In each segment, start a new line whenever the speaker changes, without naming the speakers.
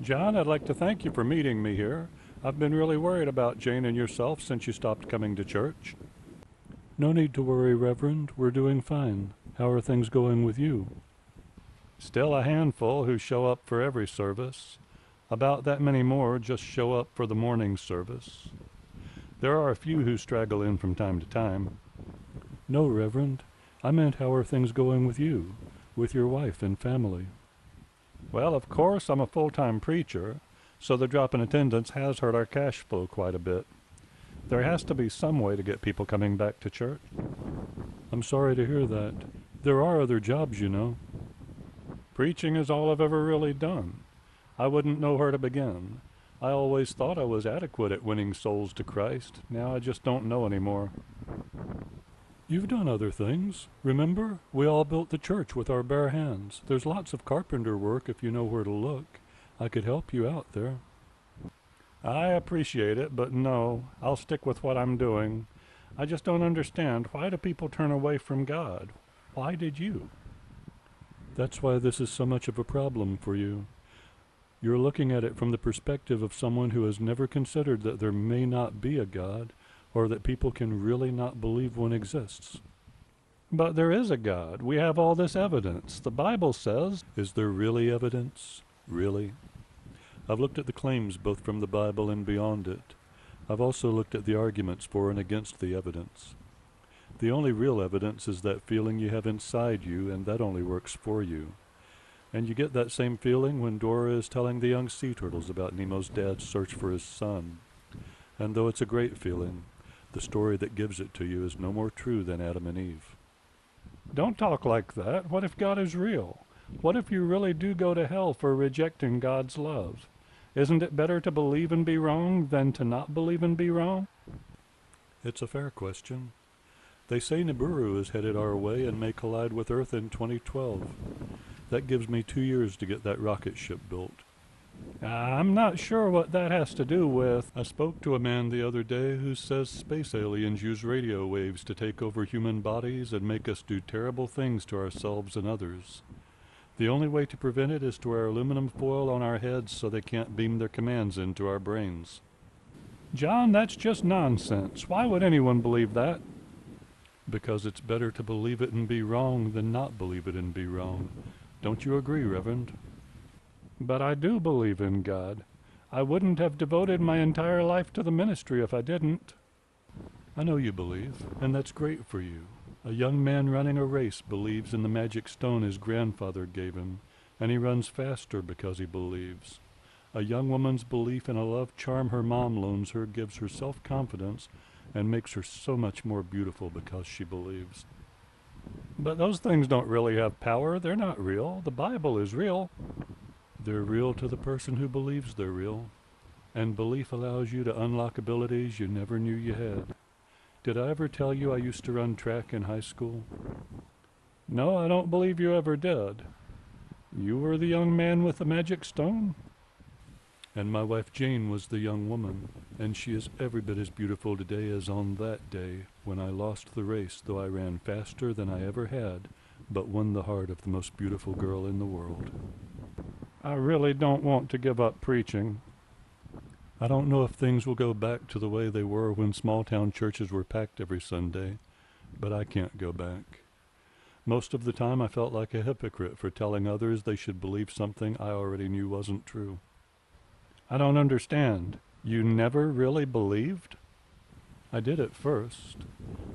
John, I'd like to thank you for meeting me here. I've been really worried about Jane and yourself since you stopped coming to church. No need to worry, Reverend. We're doing fine. How are things going with you? Still a handful who show up for every service. About that many more just show up for the morning service. There are a few who straggle in from time to time. No, Reverend. I meant how are things going with you, with your wife and family? Well, of course, I'm a full-time preacher, so the drop in attendance has hurt our cash flow quite a bit. There has to be some way to get people coming back to church. I'm sorry to hear that. There are other jobs, you know. Preaching is all I've ever really done. I wouldn't know where to begin. I always thought I was adequate at winning souls to Christ. Now I just don't know anymore. You've done other things. Remember? We all built the church with our bare hands. There's lots of carpenter work if you know where to look. I could help you out there. I appreciate it, but no, I'll stick with what I'm doing. I just don't understand. Why do people turn away from God? Why did you? That's why this is so much of a problem for you. You're looking at it from the perspective of someone who has never considered that there may not be a God, or that people can really not believe one exists. But there is a God. We have all this evidence. The Bible says, is there really evidence? Really? I've looked at the claims both from the Bible and beyond it. I've also looked at the arguments for and against the evidence. The only real evidence is that feeling you have inside you, and that only works for you. And you get that same feeling when Dora is telling the young sea turtles about Nemo's dad's search for his son. And though it's a great feeling, the story that gives it to you is no more true than Adam and Eve. Don't talk like that. What if God is real? What if you really do go to hell for rejecting God's love? Isn't it better to believe and be wrong than to not believe and be wrong? It's a fair question. They say Nibiru is headed our way and may collide with Earth in 2012. That gives me 2 years to get that rocket ship built. I'm not sure what that has to do with... I spoke to a man the other day who says space aliens use radio waves to take over human bodies and make us do terrible things to ourselves and others. The only way to prevent it is to wear aluminum foil on our heads so they can't beam their commands into our brains. John, that's just nonsense. Why would anyone believe that? Because it's better to believe it and be wrong than not believe it and be wrong. Don't you agree, Reverend? But I do believe in God. I wouldn't have devoted my entire life to the ministry if I didn't. I know you believe, and that's great for you. A young man running a race believes in the magic stone his grandfather gave him, and he runs faster because he believes. A young woman's belief in a love charm her mom loans her gives her self-confidence and makes her so much more beautiful because she believes. But those things don't really have power. They're not real. The Bible is real. They're real to the person who believes they're real. And belief allows you to unlock abilities you never knew you had. Did I ever tell you I used to run track in high school? No, I don't believe you ever did. You were the young man with the magic stone? And my wife Jane was the young woman, and she is every bit as beautiful today as on that day when I lost the race, though I ran faster than I ever had, but won the heart of the most beautiful girl in the world. I really don't want to give up preaching. I don't know if things will go back to the way they were when small-town churches were packed every Sunday, but I can't go back. Most of the time I felt like a hypocrite for telling others they should believe something I already knew wasn't true. I don't understand. You never really believed? I did at first.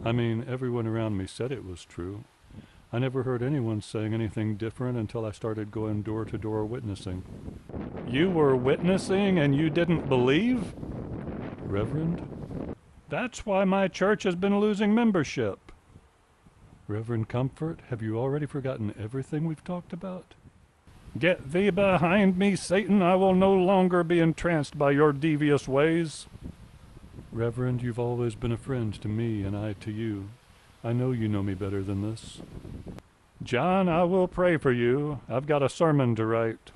I mean, everyone around me said it was true. I never heard anyone saying anything different until I started going door to door witnessing. You were witnessing and you didn't believe? Reverend? That's why my church has been losing membership. Reverend Comfort, have you already forgotten everything we've talked about? Get thee behind me, Satan. I will no longer be entranced by your devious ways. Reverend, you've always been a friend to me and I to you. I know you know me better than this. John, I will pray for you. I've got a sermon to write.